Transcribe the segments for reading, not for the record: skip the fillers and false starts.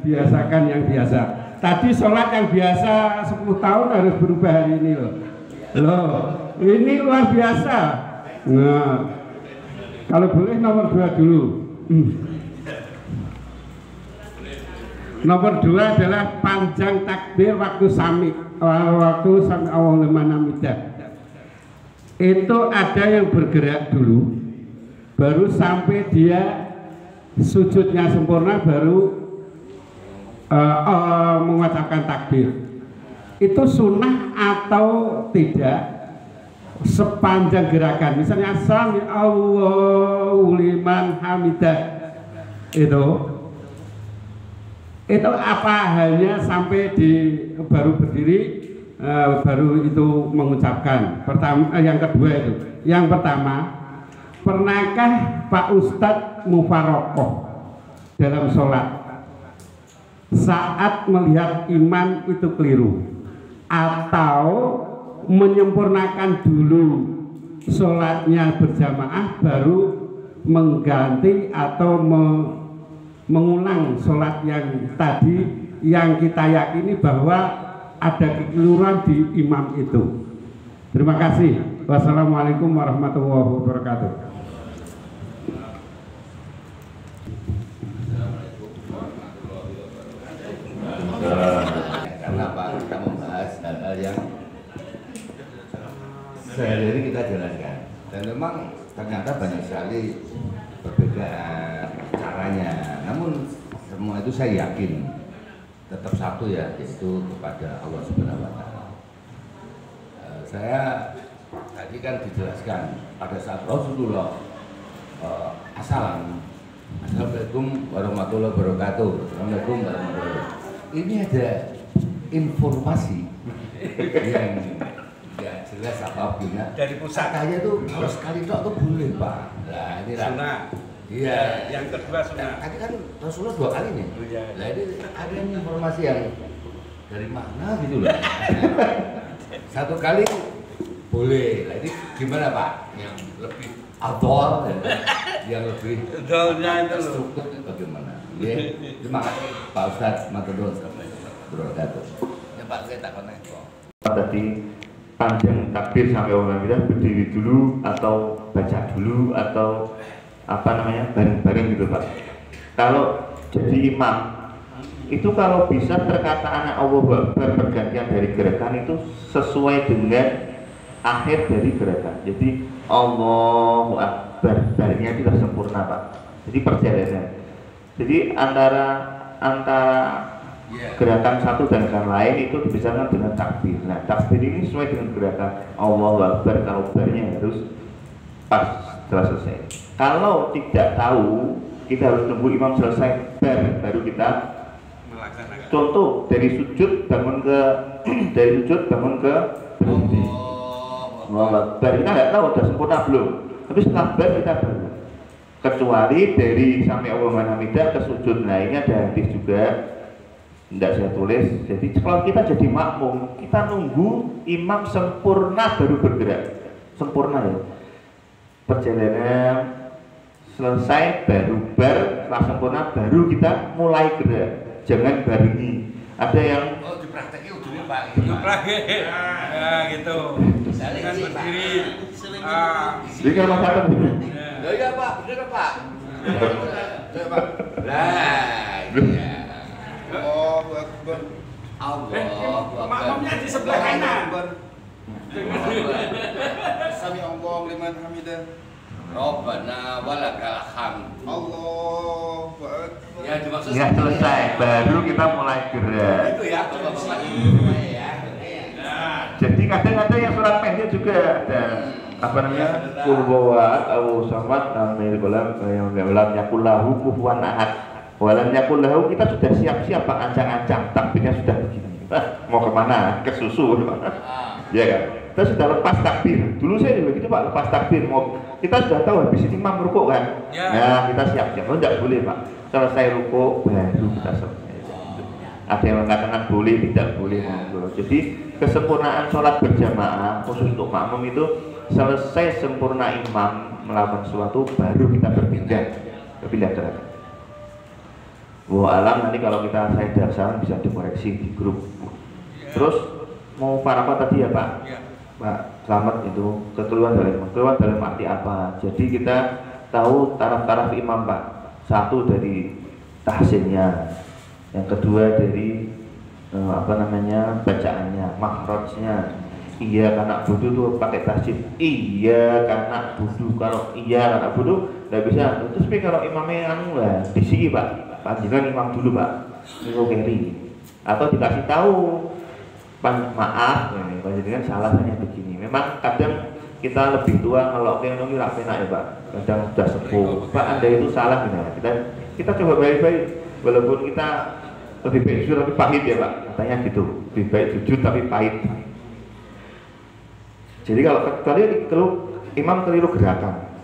biasakan yang biasa. Tadi sholat yang biasa 10 tahun harus berubah hari ini loh. Ini luar biasa. Nah, kalau boleh nomor 2 dulu. Nomor 2 adalah panjang takbir waktu sami Allahu liman hamidah. Itu ada yang bergerak dulu, baru sampai dia sujudnya sempurna, baru mengucapkan takbir. Itu sunnah atau tidak? Sepanjang gerakan, misalnya sami Allahu liman hamidah, itu apa hanya sampai di baru berdiri baru itu mengucapkan. Yang kedua itu, yang pertama, pernahkah Pak Ustadz mufarokoh dalam sholat saat melihat imam itu keliru, atau menyempurnakan dulu sholatnya berjamaah baru mengganti atau mengulang sholat yang tadi yang kita yakini bahwa ada kekeliruan di imam itu. Terima kasih. Wassalamualaikum warahmatullahi wabarakatuh. Karena Pak, kita membahas hal-hal yang sehari-hari kita jalankan, dan memang ternyata banyak sekali perbedaan caranya. Namun semua itu saya yakin tetap satu ya, yaitu kepada Allah Subhanahu wa Ta'ala. Saya tadi kan dijelaskan pada saat Rasulullah Assalamualaikum warahmatullahi wabarakatuh. Assalamualaikum warahmatullahi wabarakatuh. Ini ada informasi yang ya jelas apabila dari pusat katanya tuh kalau sekali tok tuh boleh Pak. Nah ini sunnah. Iya. Yang kedua sunnah. Tadi kan Rasulullah 2 kali nih. Iya. Nah ini ada informasi yang dari mana gitu loh. Satu kali boleh. Nah ini gimana Pak? Yang lebih adol, yang lebih adolnya itu loh. Struktur bagaimana? Ya. Terima kasih Pak Ustadz Matadol Bro. Ya Pak saya tak konek kok. Tadi panjang takbir sampai orang kita berdiri dulu atau baca dulu atau apa namanya bareng-bareng gitu Pak. Kalau jadi imam itu kalau bisa perkataan Allahu Akbar pergantian dari gerakan itu sesuai dengan akhir dari gerakan. Jadi Allahu Akbar barengnya itu sempurna Pak. Jadi perjalanan. Jadi antara gerakan satu dan gerakan lain itu dibicarakan dengan takbir. Nah, takbir ini sesuai dengan gerakan Allahu Akbar, kalau barnya harus pas setelah selesai. Kalau tidak tahu, kita harus tunggu imam selesai baru kita melaksanakan. Contoh dari sujud bangun ke berhenti. Allahu Akbar kita nggak tahu sudah sempurna belum, tapi setelah bar kita baru. Kecuali dari sampai Allahu hamidah ke sujud. Nah ini ada hadis juga. Tidak saya tulis. Jadi kalau kita jadi makmum, kita nunggu imam sempurna baru bergerak. Sempurna ya. Perjalanan selesai baru bar, setelah sempurna baru kita mulai gerak. Jangan barengi. Ada yang diprakteknya dulu Pak. Ya gitu. Dengan berdiri. Jadi kalau masyarakat Ya Pak, bener Pak. Lah, iya. Allahu Akbar. Allahu Akbar. Makmumnya di sebelah kanan. Sami Allahu liman hamidah. Rabbana walakal hamd. Allahu Akbar. Ya dimaksud ya selesai baru kita mulai gerak. Itu ya, Bapak ya. Jadi kadang ada yang surat pendek juga ada apa namanya kulwawa atau samad namil kolam yang dalam yakullahu kufuwan ahad. Walam yakullahu kita sudah siap-siap Pak, ancang-ancang takbirnya sudah begini. Mau kemana? Ke susu ya kan? Kita sudah lepas takbir. Dulu saya juga gitu Pak, lepas takbir mau kita sudah tahu habis ini imam rukuk kan? Ya. Nah kita siap-siap. Oh tidak boleh Pak. Selesai rukuk baru kita selesai. Ada yang mengatakan boleh, tidak boleh. Jadi kesempurnaan sholat berjamaah khusus untuk makmum itu selesai sempurna imam melakukan sesuatu baru kita berpindah gerakan. Wah alam nanti kalau saya dasar bisa dikoreksi di grup. Terus mau apa tadi ya Pak? Pak Slamet itu kekeluhan dalam arti apa? Jadi kita tahu taraf-taraf imam Pak. Satu dari tahsinnya, yang kedua dari bacaannya, makhrajnya. Iya karena budu tuh pakai tasjid. Iya karena budu. Kalau iya karena budu nggak bisa. Terus kalau imamnya lah di sini Pak, panjangan imam dulu Pak, keri. Atau dikasih tahu, maaf, ini panjangan salahnya begini. Memang kadang kita lebih tua kalau ekonomi nggak enak ya Pak. Kadang sudah sepuh. Pak Anda itu salah gitu. Kita coba baik-baik. Walaupun kita lebih baik jujur tapi pahit ya Pak. Katanya gitu. Lebih baik jujur tapi pahit. Jadi kalau imam keliru gerakan,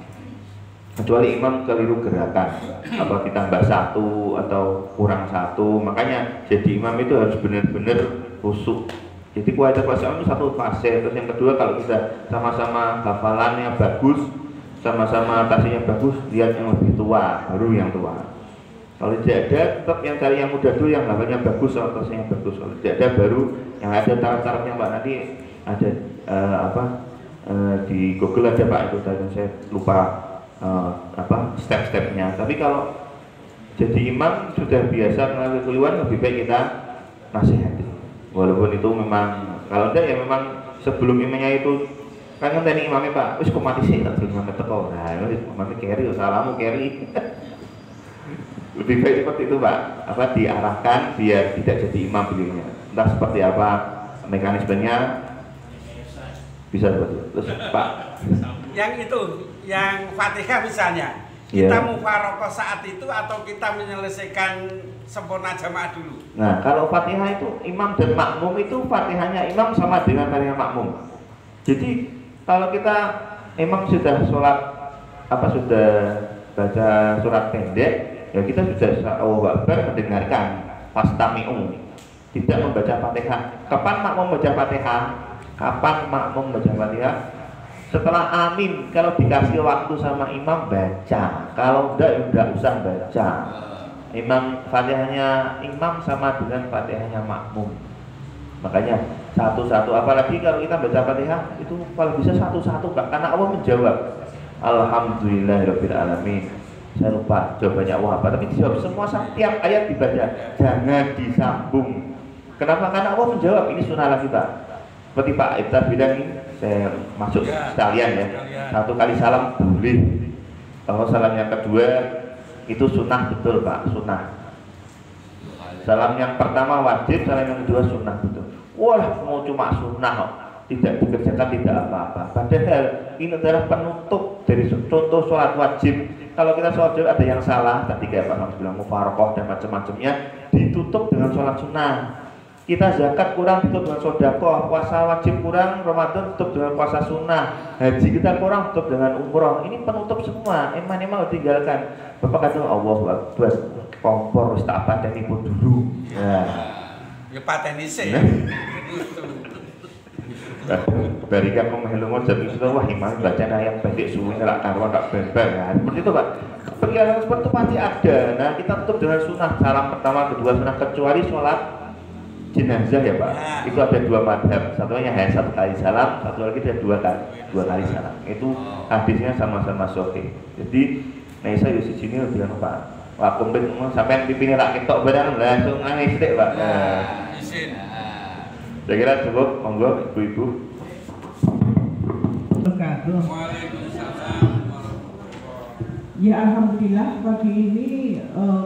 kecuali imam keliru gerakan, apa ditambah satu atau kurang satu, makanya jadi imam itu harus benar-benar khusyuk. Jadi kualitas bacaan itu satu fase. Terus yang kedua kalau kita sama-sama hafalannya bagus, sama-sama tasnya bagus, lihat yang lebih tua, baru yang tua. Kalau tidak ada, tetap yang cari yang muda dulu, yang hafalnya bagus, atau tasnya bagus. Kalau tidak ada, baru yang ada taraf-tarafnya Mbak, nanti ada di Google ada Pak itu tadi saya lupa step-stepnya. Tapi kalau jadi imam sudah biasa mengalami keluhan, lebih baik kita nasihati. Walaupun itu memang kalau enggak ya memang sebelum imamnya itu kan ngenteni imamnya Pak, wis kok mati sih tak imam teko. Nah, imamnya carry salamu carry. Lebih baik seperti itu Pak, diarahkan biar tidak jadi imam beliaunya. Entah seperti apa mekanismenya. Bisa betul. Terus Pak, yang itu, yang Fatihah misalnya, kita mufarokoh saat itu atau kita menyelesaikan sempurna jamaah dulu? Nah, kalau Fatihah itu imam dan makmum itu Fatihahnya imam sama dengan Fatihah makmum. Jadi kalau kita imam sudah sholat sudah baca surat pendek, ya kita sudah Allahu Akbar mendengarkan fastami'u, tidak membaca Fatihah. Kapan makmum membaca Fatihah? Kapan makmum baca Fatihah? Setelah amin. Kalau dikasih waktu sama imam baca, kalau enggak usah baca. Imam Fatihahnya imam sama dengan Fatihahnya makmum. Makanya satu-satu, apalagi kalau kita baca Fatihah itu kalau bisa satu-satu Pak, karena Allah menjawab Alhamdulillahirabbil alamin. Saya lupa jawabannya Allah apa, tapi dijawab semua setiap ayat dibaca, jangan disambung. Kenapa? Karena Allah menjawab. Ini sunnah lagi Pak. Seperti Pak Ibtar bilang ini, saya masuk sekalian ya. Satu kali salam boleh. Kalau salam yang kedua itu sunnah betul Pak, sunnah. Salam yang pertama wajib, salam yang kedua sunnah betul. Wah, mau cuma sunnah kok, tidak dikerjakan tidak apa-apa. Padahal ini adalah penutup dari contoh sholat wajib. Kalau kita sholat wajib ada yang salah, tadi kayak Pak Mas bilang mufarokoh dan macam-macamnya, ditutup dengan sholat sunnah. Kita zakat kurang tutup dengan sedekah, puasa wajib kurang, Ramadan tutup dengan puasa sunnah, haji kita kurang tutup dengan umroh. Ini penutup semua. Emang tinggalkan. Bapak kata Allah Akbar, kompor wis tak pateni pun dulu. Nah, ya pateni sih. Barikan pemahilungan jam itu wah imam baca ayat pendek suwi ngelak karuan tak beber ya. Seperti itu Pak. Perjalanan seperti itu pasti ada. Nah kita tutup dengan sunnah. Salam pertama, kedua sunnah, kecuali sholat jenazah ya Pak. Itu ada dua madhab. Satunya hanya satu kali salam, satu lagi ada dua kali salam. Itu hadisnya sama-sama sahih. Jadi Naisa Yusuf sini bilang Pak, wakum ben sampai pipine rak ketok barang langsung nangis dek Pak. Izin. Saya kira cukup, monggo ibu-ibu. Ya alhamdulillah pagi ini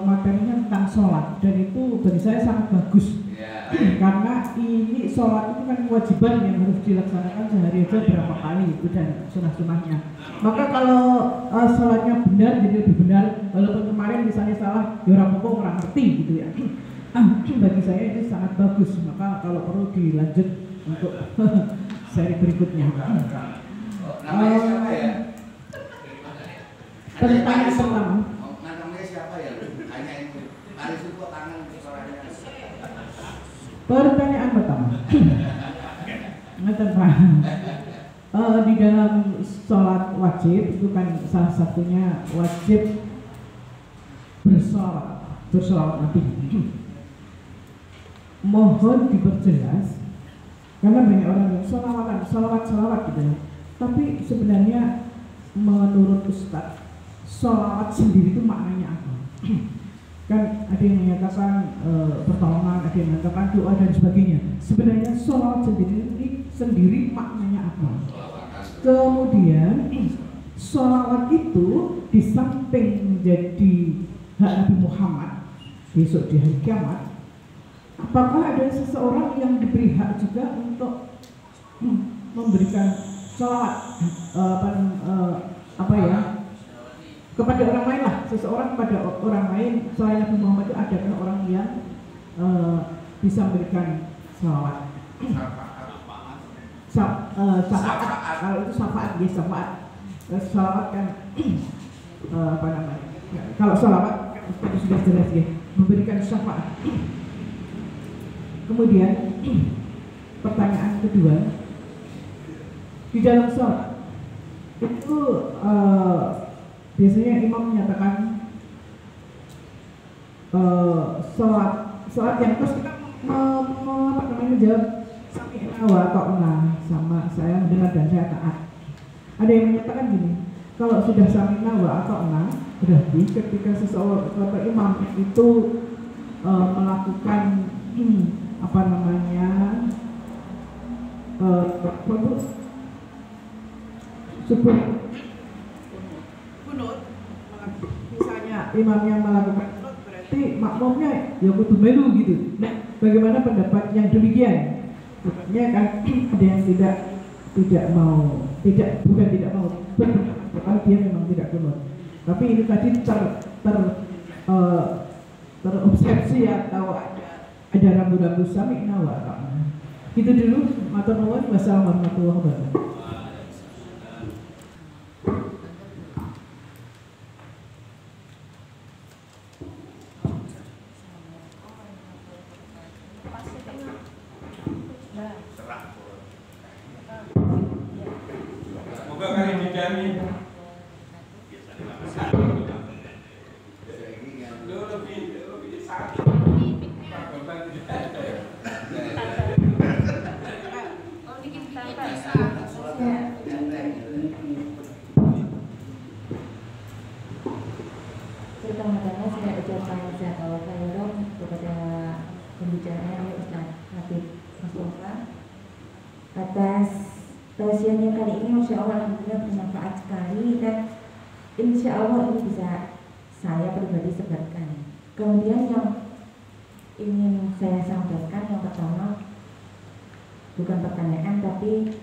materinya tentang sholat dan itu bagi saya sangat bagus. Karena ini sholat itu kan kewajiban yang harus dilaksanakan sehari aja berapa kali itu dan sunah-sunahnya. Maka kalau sholatnya benar jadi lebih benar, walaupun kemarin misalnya salah, ya orang pokok orang ngerti gitu ya. Bagi saya ini sangat bagus, maka kalau perlu dilanjut untuk seri berikutnya. Pertanyaan pertama. Namanya siapa ya? Hanya itu. Aris itu tangan suaranya. Pertanyaan pertama. Di dalam sholat wajib itu kan salah satunya wajib bersolat. bersolawat Nabi. Mohon diperjelas karena banyak orang yang salawat gitu ya. Tapi sebenarnya menurut Ustadz, salawat sendiri itu maknanya apa? Kan ada yang menyatakan pertolongan, ada yang mengatakan doa dan sebagainya. Sebenarnya salawat sendiri maknanya apa? Kemudian salawat itu di samping menjadi hak Nabi Muhammad besok di hari kiamat, apakah ada seseorang yang diberi hak juga untuk memberikan salawat kepada orang lain lah, seseorang kepada orang lain selain Nabi Muhammad itu adakah orang yang bisa memberikan salawat? Syafaat, kalau itu syafaat, ya syafaat. Salawat kan kalau salawat itu sudah jelas ya, memberikan syafaat. Kemudian pertanyaan kedua, di dalam sholat itu biasanya imam menyatakan sholat yang terus kita menjawab sami'na wa ta'na, sama saya mendengar dan saya taat. Ada yang menyatakan gini, kalau sudah sami'na wa ta'na, berarti ketika seseorang atau imam itu melakukan subuh kunut, misalnya imamnya melakukan kunut, berarti makmumnya ya kudu melu gitu. Nah, bagaimana pendapat yang demikian? Sebenarnya kan ada yang bukan tidak mau berpendapat dia memang tidak kunut. Tapi ini tadi terobsesi atau ada rambu-rambu sami'na wa ta'na. Itu dulu, matur nuwun, wassalamualaikum warahmatullahi wabarakatuh. Semoga kalian dijamin. Pertama-tama saya ucapkan jazakallahu khairan kepada pembicaranya Ustaz Habib Mustafa atas tausiahnya kali ini. Masya Allah, alhamdulillah bermanfaat sekali dan insya Allah ini bisa saya pribadi sebarkan. Kemudian yang ingin saya sampaikan, yang pertama bukan pertanyaan tapi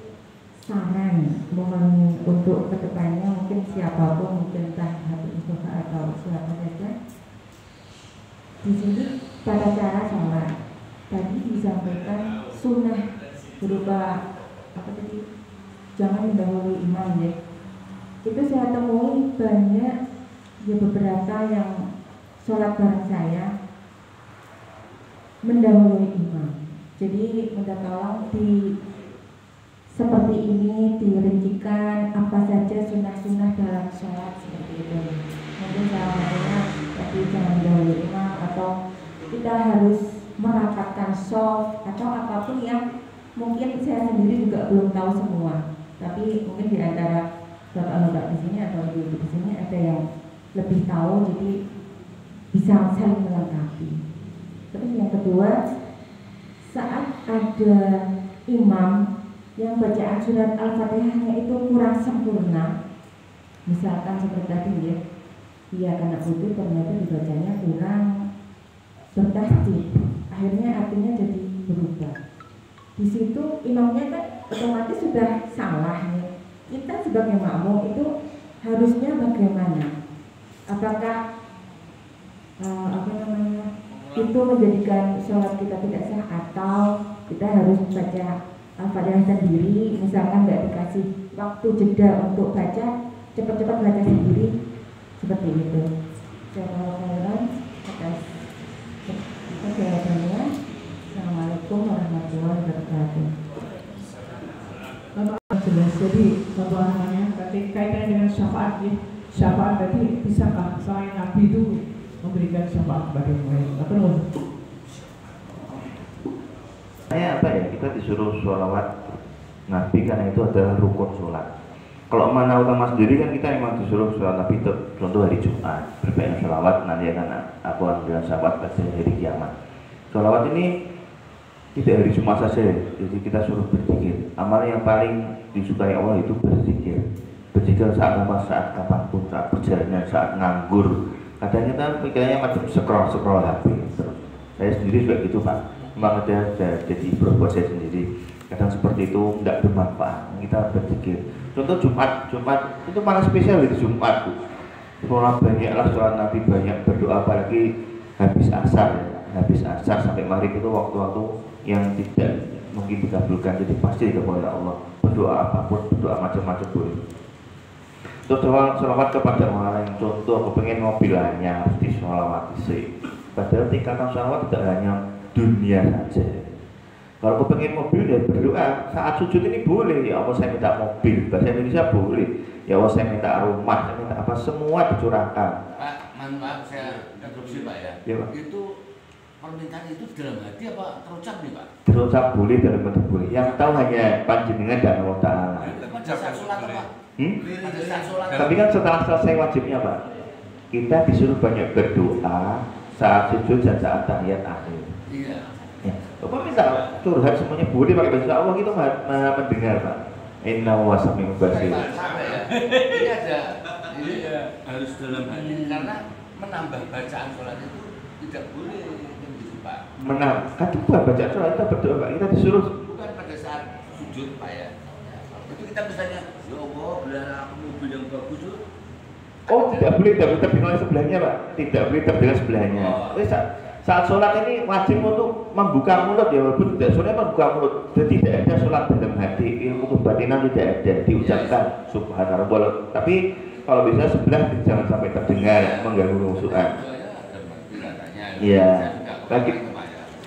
saran, mohon untuk kedepannya mungkin siapapun, mungkin entah Habib Mustafa atau siapa saja. Di sini pada cara sholat tadi disampaikan sunnah berupa apa tadi? Jangan mendahului imam ya. Itu saya temui banyak ya, beberapa yang sholat bareng saya mendahului imam. Jadi minta tolong di seperti ini dirincikan apa saja sunnah-sunnah dalam sholat seperti itu. Mungkin caranya tadi jangan mendahului imam, atau kita harus merapatkan shaf, atau apapun yang mungkin saya sendiri juga belum tahu semua. Tapi mungkin di antara bapak-bapak di sini atau ibu di sini ada yang lebih tahu, jadi bisa saling melengkapi. Terus yang kedua, saat ada imam yang bacaan surat Al-Fatihahnya itu kurang sempurna, misalkan seperti tadi ya, dia karena putih ternyata dibacanya kurang bertasjid, akhirnya artinya jadi berubah. Di situ imamnya kan otomatis sudah salah nih. Kita sebagai makmum itu harusnya bagaimana? Apakah itu menjadikan sholat kita tidak sah, atau kita harus baca Al-Fatihah sendiri, misalkan nggak dikasih waktu jeda untuk baca, cepat-cepat baca sendiri, seperti itu. Jazakallahu atas jawabannya. Assalamualaikum warahmatullahi wabarakatuh. Bapak jelas, jadi apa namanya tadi kaitannya dengan syafaat ya. Syafaat tadi bisakah selain Nabi itu memberikan syafaat kepada yang lain. Terus apa ya, kita disuruh sholawat Nabi karena itu adalah rukun sholat. Kalau mana utama sendiri kan kita memang disuruh sholat Nabi, contoh hari Jumat berbanyak sholawat, nanti akan aku ambil syafaat pada hari kiamat. Sholawat ini tidak hari Jumat saja, jadi kita suruh berzikir. Amal yang paling disukai Allah itu berzikir. Berzikir saat apa, saat kapanpun, saat perjalanan, saat nganggur. Kadang kita pikirannya macam scroll HP terus. Saya sendiri juga gitu Pak. Memang ada jadi buat saya sendiri. Kadang seperti itu tidak bermanfaat. Kita berzikir. Contoh Jumat itu malah spesial di Jumat. Sholat banyaklah, sholat Nabi banyak, berdoa apalagi habis asar. Habis asar sampai maghrib itu waktu-waktu yang tidak mungkin dikabulkan, jadi pasti dikabulkan oleh Allah. Berdoa apapun, berdoa macam-macam boleh. Terus doa sholawat kepada orang lain. Contoh, aku pengen mobil hanya harus disolawati sih. Padahal tingkatan sholawat tidak hanya dunia saja. Kalau aku pengen mobil ya berdoa. Saat sujud ini boleh, ya Allah saya minta mobil. Bahasa Indonesia boleh. Ya Allah saya minta rumah, saya minta apa, semua dicurahkan. Pak, maaf saya interupsi Pak ya. Ya Pak. Itu permintaan itu dalam hati apa terucap nih Pak? Terucap boleh, dalam hati boleh. Yang tahu hanya panjenengan dan Allah Ta'ala. Pada saat sholat Pak? Pada saat sholat. Tapi kan setelah selesai wajibnya Pak, kita disuruh banyak berdoa saat sujud dan saat tahiyat akhir. Iya. Ya, Bapak minta curhat semuanya boleh pakai bahasa Allah gitu mendengar Pak. Inna wa sami'un basir. Ini ada, ini harus dalam hati karena menambah bacaan sholat itu tidak boleh gitu Pak. Kan itu bukan baca sholat, kita berdoa Pak. Kita disuruh. Bukan pada saat sujud Pak ya. Itu kita misalnya, ya Allah belilah aku mobil yang bagus tuh. Oh tidak boleh terdengar sebelahnya Pak. Tidak boleh terdengar sebelahnya. Saat sholat ini wajib untuk membuka mulut ya, walaupun tidak sholat membuka mulut. Jadi tidak ada sholat dalam hati, ilmu kebatinan tidak ada diucapkan subhanallah. Tapi kalau bisa sebelah jangan sampai terdengar mengganggu khusyukan. Iya. Lagi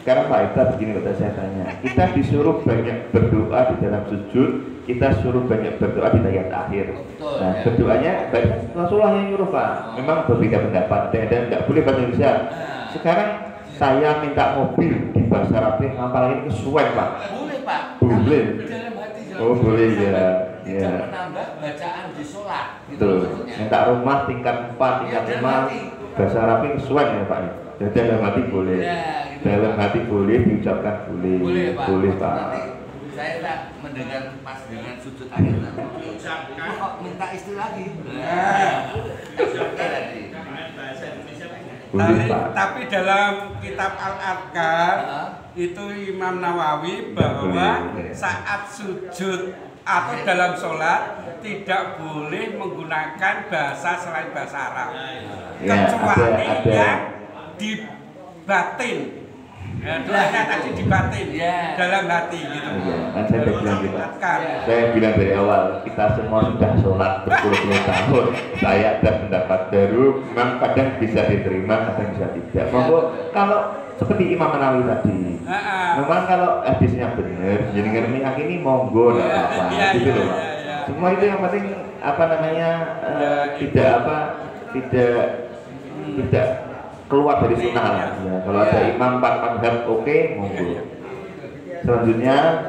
sekarang Pak Ita begini kata saya tanya, kita disuruh banyak berdoa di dalam sujud, kita suruh banyak berdoa di tahiyat akhir. Nah berdoanya Rasulullah yang nyuruh Pak. Memang berbeda pendapat dan tidak boleh bahasa Indonesia. Sekarang saya minta mobil di bahasa Arab, apalagi kesuwen Pak. Boleh Pak. Boleh. Dalam hati jangan. Oh boleh ya. Tidak menambah bacaan di sholat. Betul. Minta rumah tingkat 4, tingkat 5, bahasa Arabnya kesuwen ya Pak. Jadi dalam hati boleh. Ya, gitu, dalam Pak. hati boleh, diucapkan boleh. Boleh Pak. Pak. Nanti saya tak mendengar pas dengan sujud akhir nanti. Kok minta istri lagi? Tapi dalam kitab Al-Adhkar itu Imam Nawawi bahwa saat sujud atau dalam sholat tidak boleh menggunakan bahasa selain bahasa Arab, kecuali yang di batin. Doanya tadi di batin, dalam hati gitu. Kan saya bilang gitu. Saya bilang dari awal, kita semua sudah sholat berpuluh-puluh tahun. Saya ada pendapat baru, memang kadang bisa diterima, kadang bisa tidak. Monggo kalau seperti Imam Nawawi tadi, memang kalau hadisnya benar, jadi meyakini monggo tidak apa-apa, gitu loh Pak. Semua itu yang penting apa namanya tidak keluar dari sunnah lah. Ya, kalau ada imam 4 madhab oke, monggo. Selanjutnya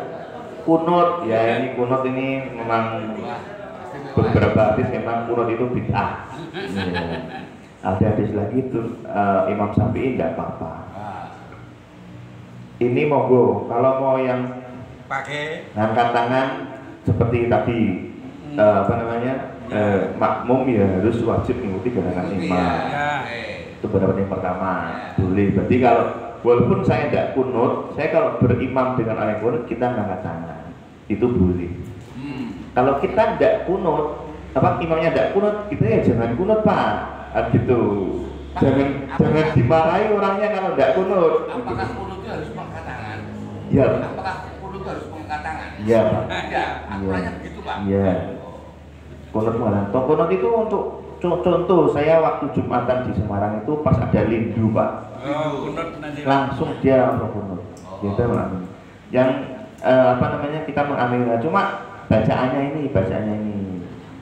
kunut, ya ini kunut ini memang beberapa hadis memang kunut itu bid'ah. Ya. Ada hadis lagi itu Imam Syafi'i tidak apa-apa. Ini monggo, kalau mau yang pakai ngangkat tangan seperti tadi makmum ya harus wajib mengikuti gerakan imam. Itu pendapat yang pertama, boleh. Berarti kalau walaupun saya tidak kunut, saya kalau berimam dengan orang kunut kita ngangkat tangan, itu boleh. Kalau kita tidak kunut, imamnya tidak kunut, kita ya jangan kunut Pak, gitu. Jangan dimarahi orangnya kalau tidak kunut. Apakah kunut itu harus mengangkat tangan? Iya. Apakah kunut itu harus mengangkat tangan? Iya Pak. Ada aturannya begitu Pak. Iya. Kunut malah. Kunut itu untuk contoh saya waktu Jumatan di Semarang itu pas ada lindu Pak. Langsung dia kunut. Kita mengamin. Yang kita mengamin. Cuma bacaannya ini.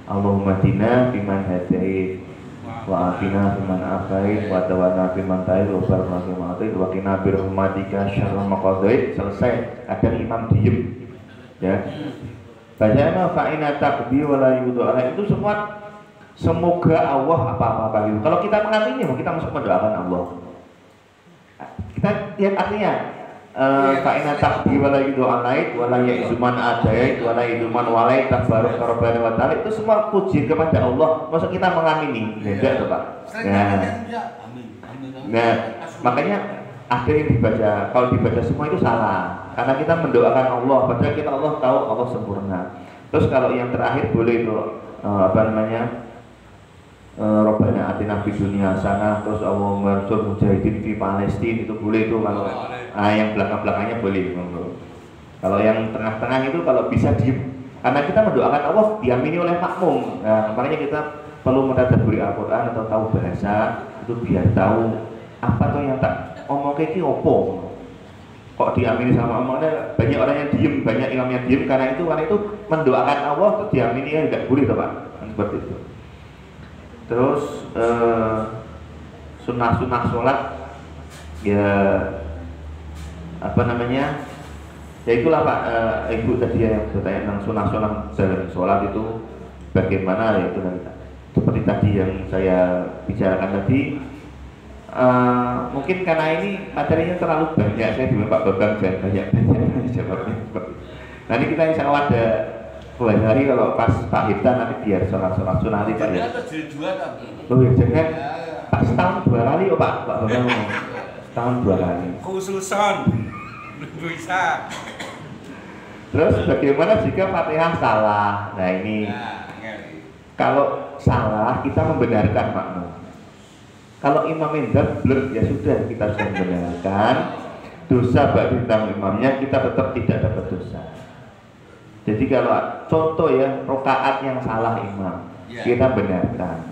Allahumma dina biman hadait wa atina fiman afait wa tawana fiman ta'id wa barik lana fi wa qina bi rahmatika syarra ma qadait. Selesai, ada imam diem ya. Bacanya fa'ina takbi wa la yudu'a, itu semua semoga Allah apa-apa itu. Kalau kita mengamininya, kita masuk mendoakan Allah. Kita lihat artinya fa'ina takbi wa la yudu'a laid wa la ya'zuman adait wa la yuduman walait tabaruk rabbana wa ta'ala, itu semua puji kepada Allah. Maksud kita mengamini, beda tuh Pak. Nah, makanya ada yang dibaca, kalau dibaca semua itu salah, karena kita mendoakan Allah, padahal kita Allah tahu Allah sempurna. Terus kalau yang terakhir boleh itu Rabbana atina fid dunya hasanah, terus Allahumma ansur mujahidin di Palestina, itu boleh itu kalau yang belakang-belakangnya boleh. Kalau yang tengah-tengah itu kalau bisa diem, karena kita mendoakan Allah diamini oleh makmum. Nah, makanya kita perlu mentadabburi Al-Qur'an atau tahu bahasa itu biar tahu apa tuh yang tak omong kayak opo. Kok diamini sama omongnya, banyak orang yang diem, banyak imam yang diem karena itu mendoakan Allah terus diamini ya tidak boleh tuh Pak. Seperti itu. Terus sunnah-sunnah sholat ya apa namanya, ya itulah Pak, Ibu tadi yang bertanya tentang sunnah-sunnah dalam sholat itu bagaimana, ya itu seperti tadi yang saya bicarakan tadi. Mungkin karena ini materinya terlalu banyak, saya bilang Pak Bambang jangan banyak-banyak jawabnya. Nanti kita insya Allah ada bulan hari kalau pas Pak Hipta nanti biar sholat sunnah nanti Pak ya. Loh ya jangan Pak setahun 2 kali oh Pak Bambang ngomong setahun 2 kali. Khususon bisa. Terus bagaimana jika Fatihah salah? Nah ini kalau salah kita membenarkan makmum. Kalau imam yang blur ya sudah, kita sudah membenarkan. Dosa bagi tentang imamnya kita tetap tidak dapat dosa. Jadi kalau contoh ya rokaat yang salah imam kita benarkan.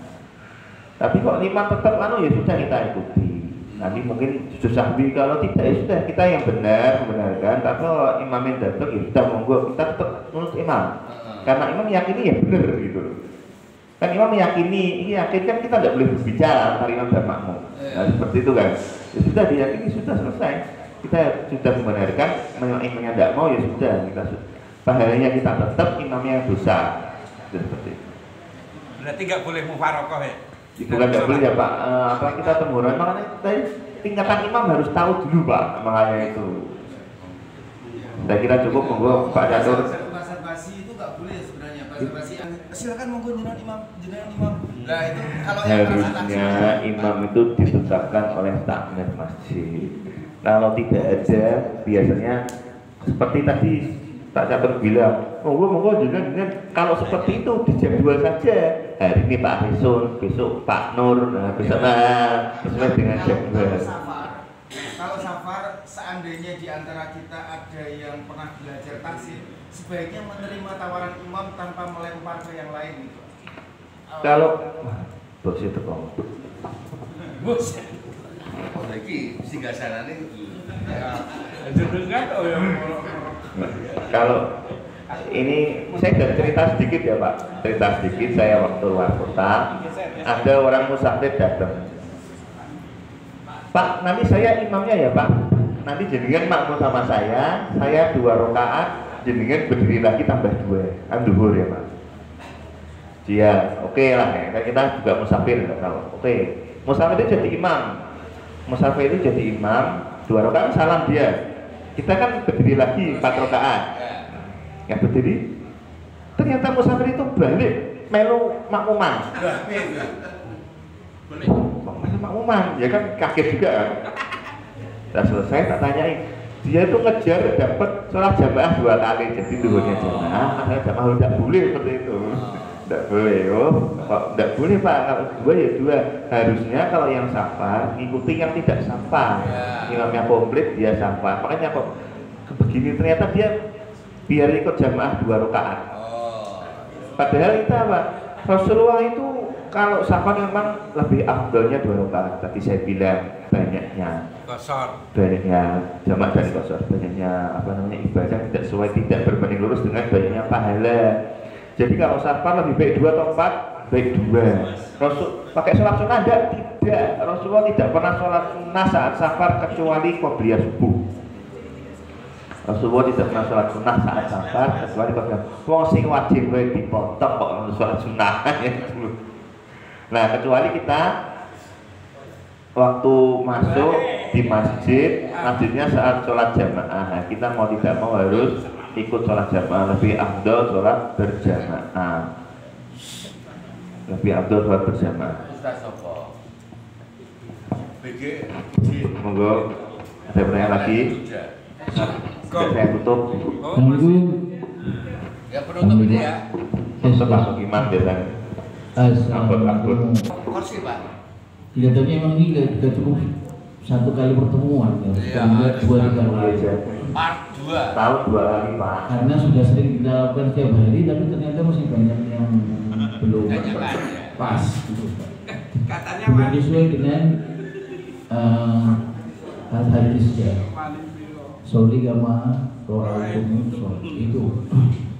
Tapi kalau imam tetap ya sudah kita ikuti. Nanti mungkin susah kalau tidak ya sudah kita yang benar membenarkan. Tapi kalau imam yang datang ya sudah monggo kita tetap menurut imam. Karena imam yakini ya benar gitu. Kan imam meyakini, ini yakin kan kita tidak boleh berbicara antara imam dan makmum. Nah, seperti itu kan. Ya sudah diyakini sudah selesai. Kita sudah membenarkan, imamnya tidak mau ya sudah. Pahalanya kita tetap, imamnya yang dosa. Seperti itu. Berarti nggak boleh mufarokoh ya? Bukan nggak boleh ya Pak. Apa kita temuran? Makanya tadi tingkatan imam harus tahu dulu Pak. Makanya itu. Saya kira cukup monggo Pak Catur. Basa-basi itu nggak boleh sebenarnya. Basa-basi silakan monggo jenengan imam. Nah itu kalau harusnya imam itu ditetapkan oleh takmir masjid. Kalau tidak ada, biasanya seperti tadi Pak Catur bilang, monggo jenengan. Kalau seperti itu dijadwal saja. Hari ini Pak Risun, besok Pak Nur, besok sesuai dengan jadwal. Kalau safar, seandainya di antara kita ada yang pernah belajar tafsir, sebaiknya menerima tawaran imam tanpa melempar ke yang lain gitu. Kalau bos itu kok. Bos. Oh lagi singgasanane Jenengan oh ya. Kalau ini saya ada cerita sedikit ya Pak. Cerita sedikit, saya waktu luar kota ada orang musafir datang. Pak, nanti saya imamnya ya Pak. Nanti jenengan makmum sama saya 2 rakaat, jenengan berdiri lagi tambah 2. Kan duhur ya Pak. Dia oke lah ya. Kita juga musafir nggak tahu. Oke. Musafir itu jadi imam. Musafir itu jadi imam, 2 rakaat salam dia. Kita kan berdiri lagi 4 rakaat. Ya berdiri. Ternyata musafir itu balik melu makmuman. Makmuman, ya kan kaget juga kan. Sudah selesai tak tanyain, dia itu ngejar dapat sholat jamaah 2 kali, jadi duhurnya jamaah, makanya jamaah tidak boleh seperti itu. Tidak boleh, kok tidak boleh Pak, kalau 2 ya 2. Harusnya kalau yang safar ngikuti yang tidak safar. Imamnya komplit dia safar, makanya kok begini ternyata dia biar ikut jamaah 2 rakaat. Padahal kita Pak, Rasulullah itu kalau safar memang lebih afdolnya 2 rakaat. Tadi saya bilang banyaknya jamaah dan qasar, banyaknya ibadah tidak sesuai, tidak berbanding lurus dengan banyaknya pahala. Jadi kalau safar lebih baik 2 atau 4, baik 2. Rasul pakai sholat sunnah tidak. Rasulullah tidak pernah sholat sunnah saat safar kecuali qobliyah subuh. Rasulullah tidak pernah sholat sunnah saat safar kecuali qobliyah. Wong sing wajib wae dipotong kok sholat sunnah. Nah, kecuali kita waktu masuk di masjidnya saat sholat jamaah. Nah, kita mau tidak mau harus ikut sholat jamaah. Lebih afdal sholat berjamaah. Lebih afdal sholat berjamaah. Monggo, ada pertanyaan lagi? Saya tutup. Ya penutup ini ya. Tutup masuk imam biasanya. Angkut. Kursi Pak. Kelihatannya memang ini tidak cukup satu kali pertemuan ya. Iya, 2-3 kali. Part 2. Tahun 2 kali Pak. Karena sudah sering kita lakukan setiap hari, tapi ternyata masih banyak yang belum pas. Katanya Belum sesuai dengan hal-hal sejarah. Soli sama doa itu.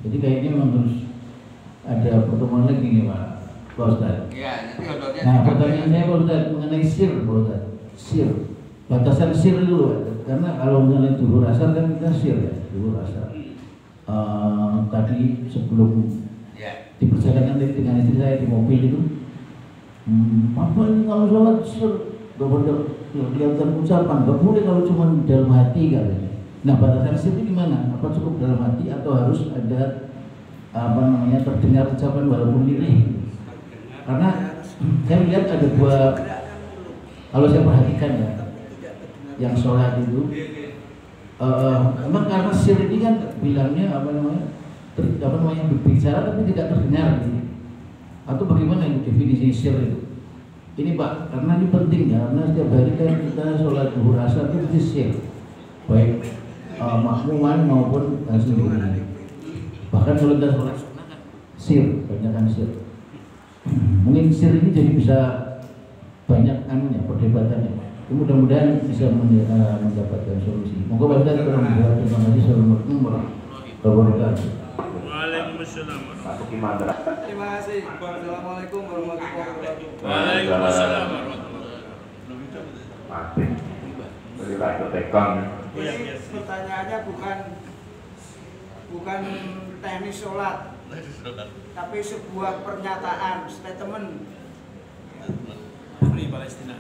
Jadi kayaknya memang harus ada pertemuan lagi nih Pak Ustadz. Iya, nanti odornya. Nah, pertanyaan saya Pak Ustadz mengenai sir, Pak Ustadz. Sir, batasan sir dulu Pak. Karena kalau misalnya dulu asar kan kita sir ya, dulu asar. Tadi sebelum diperjalanan dengan istri saya di mobil itu, apa ini kalau sholat sir, gak boleh kelihatan ucapan, gak boleh kalau cuma dalam hati katanya. Nah, batasan sir itu gimana? Apa cukup dalam hati atau harus ada terdengar ucapan walaupun ini? Karena saya lihat ada dua, kalau saya perhatikan ya, yang sholat itu memang karena sir ini kan bilangnya berbicara tapi tidak terdengar gitu. Atau bagaimana itu definisi sir itu? Ini Pak, karena ini penting ya, karena setiap hari kan kita sholat zuhur asar itu sir, baik makmuman maupun sendiri. Bahkan kalau kita sholat sir, banyakkan sir. Mungkin sir ini jadi bisa banyak perdebatannya. Mudah-mudahan bisa mendapatkan solusi. Moga Pak Ustaz terima kasih. Assalamualaikum warahmatullahi wabarakatuh. Waalaikumsalam. Masuk imam. Terima kasih. Assalamualaikum warahmatullahi wabarakatuh. Waalaikumsalam warahmatullahi wabarakatuh. Mati. Beri lagi tekon. Ini pertanyaannya bukan teknis sholat, tapi sebuah pernyataan, statement. Free Palestina.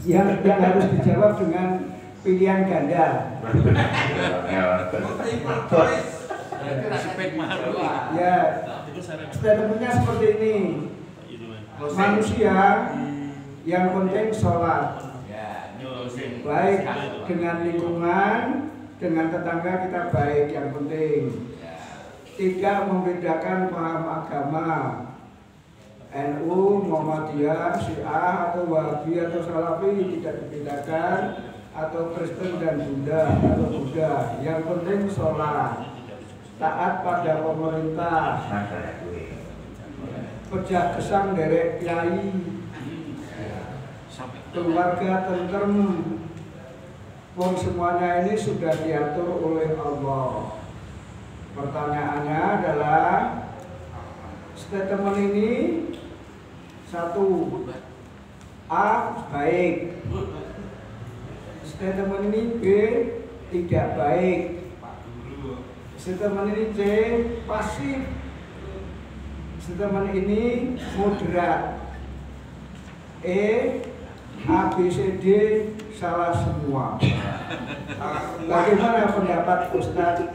Yang harus dijawab dengan pilihan ganda. Ya, statementnya seperti ini. Manusia yang penting sholat, baik dengan lingkungan, dengan tetangga kita baik, yang penting tidak membedakan paham agama, NU, Muhammadiyah, Syiah atau Wahabi atau Salafi tidak dibedakan, atau Kristen dan Buddha atau Buddha. Yang penting sholat, taat pada pemerintah, pejah gesang derek kiai, keluarga tentrem. Wong semuanya ini sudah diatur oleh Allah. Pertanyaannya adalah statement ini satu, A baik, statement ini B tidak baik, statement ini C pasif, statement ini moderat, E A B C D salah semua. Bagaimana pendapat Ustadz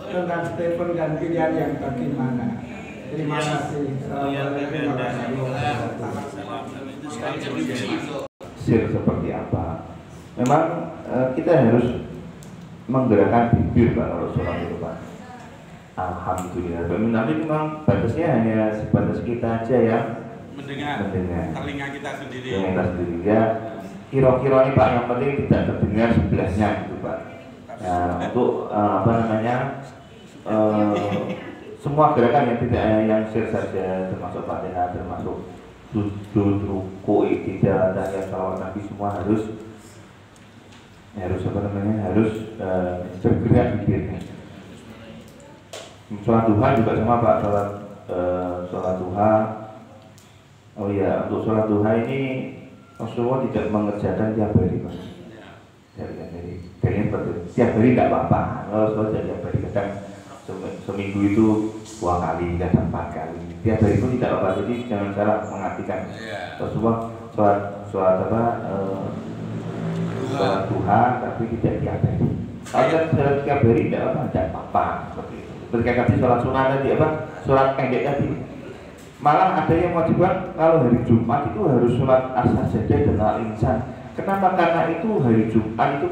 tentang statement dan pilihan yang bagaimana? Terima kasih. Sir seperti apa? Memang kita harus menggerakkan bibir kalau sholat itu Pak. Alhamdulillah. Tapi memang batasnya hanya sebatas kita aja ya. Mendengar. Telinga kita sendiri. Ya, kira-kira ini Pak, yang penting tidak terdengar sebelahnya gitu Pak. Nah, untuk semua gerakan yang tidak yang sir saja, termasuk Fatihah, termasuk sujud, ruku, iktidal, tahiyat, salawat Nabi, semua harus bergerak bibirnya. Sholat duha juga sama Pak, sholat sholat duha. Oh ya, untuk sholat duha ini Rasulullah tidak mengerjakan tiap hari, Pak. Dari tiap hari nggak apa-apa. Rasulullah tiap hari, kadang seminggu itu 2 kali, kadang 4 kali. Tiap hari itu tidak apa-apa. Jadi jangan salah mengartikan. Rasulullah sholat duha, tapi tidak tiap hari. Kalau sholat tiap hari tidak apa-apa. Seperti itu. Ketika tadi sholat sunnah tadi sholat pendek tadi. Malah ada yang wajibkan kalau hari Jumat itu harus sholat as-sajdah dan al-insan. Kenapa? Karena itu hari Jumat itu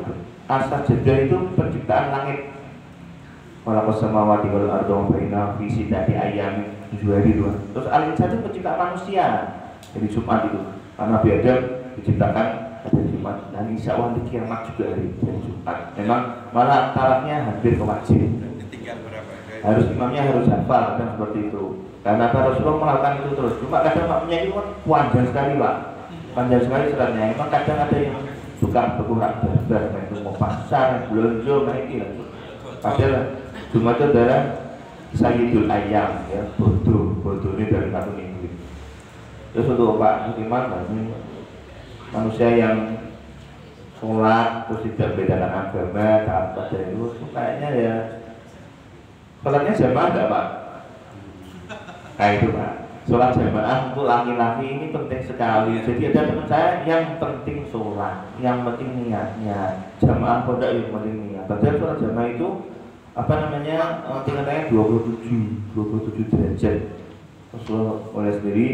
as-sajdah itu penciptaan langit. Walaqas samawati wal ardi wa baina fi sittati ayyamin 7 hari doang. Terus al-insan itu penciptaan manusia. Hari Jumat itu. Karena Nabi Adam diciptakan pada Jumat dan insya Allah di kiamat juga hari Jumat. Memang malah tarafnya hampir kewajib. Harus imamnya harus hafal dan seperti itu. Karena Rasulullah melakukan itu terus. Cuma kadang makmunya itu kan panjang sekali, Pak. Panjang sekali seratnya. Emang kadang ada yang suka berkurang barbar, itu mau pasar, belanja, naik lagi. Padahal Jumat itu adalah Sayyidul Ayyam, ya, bodoh ini dari satu minggu. Terus untuk Pak Iman, manusia yang sholat terus tidak bedakan agama, taat pada itu, kayaknya ya sholatnya jamaah enggak, Pak? Nah itu, Pak, sholat jamaah untuk laki-laki ini penting sekali. Jadi ada teman saya yang penting sholat, yang penting niatnya. Jamaah pondok yang penting niat. Padahal sholat jamaah itu tingkatannya 27 derajat. Rasulullah oleh sendiri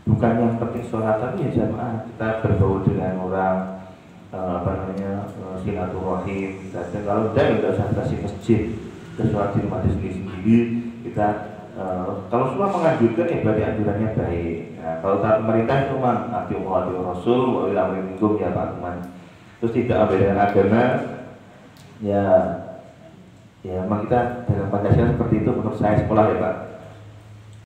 bukan yang penting sholat, tapi ya jamaah. Kita berbaur dengan orang, silaturahim. Dan kalau tidak usah kasih masjid, kita sholat di rumah sendiri. Kita kalau semua menganjurkan ya berarti anjurannya baik. Nah, kalau pemerintah itu memang ati Rasul wa ila minkum ya Pak teman. Terus tidak membedakan agama, ya memang kita dalam Pancasila seperti itu menurut saya sekolah ya Pak.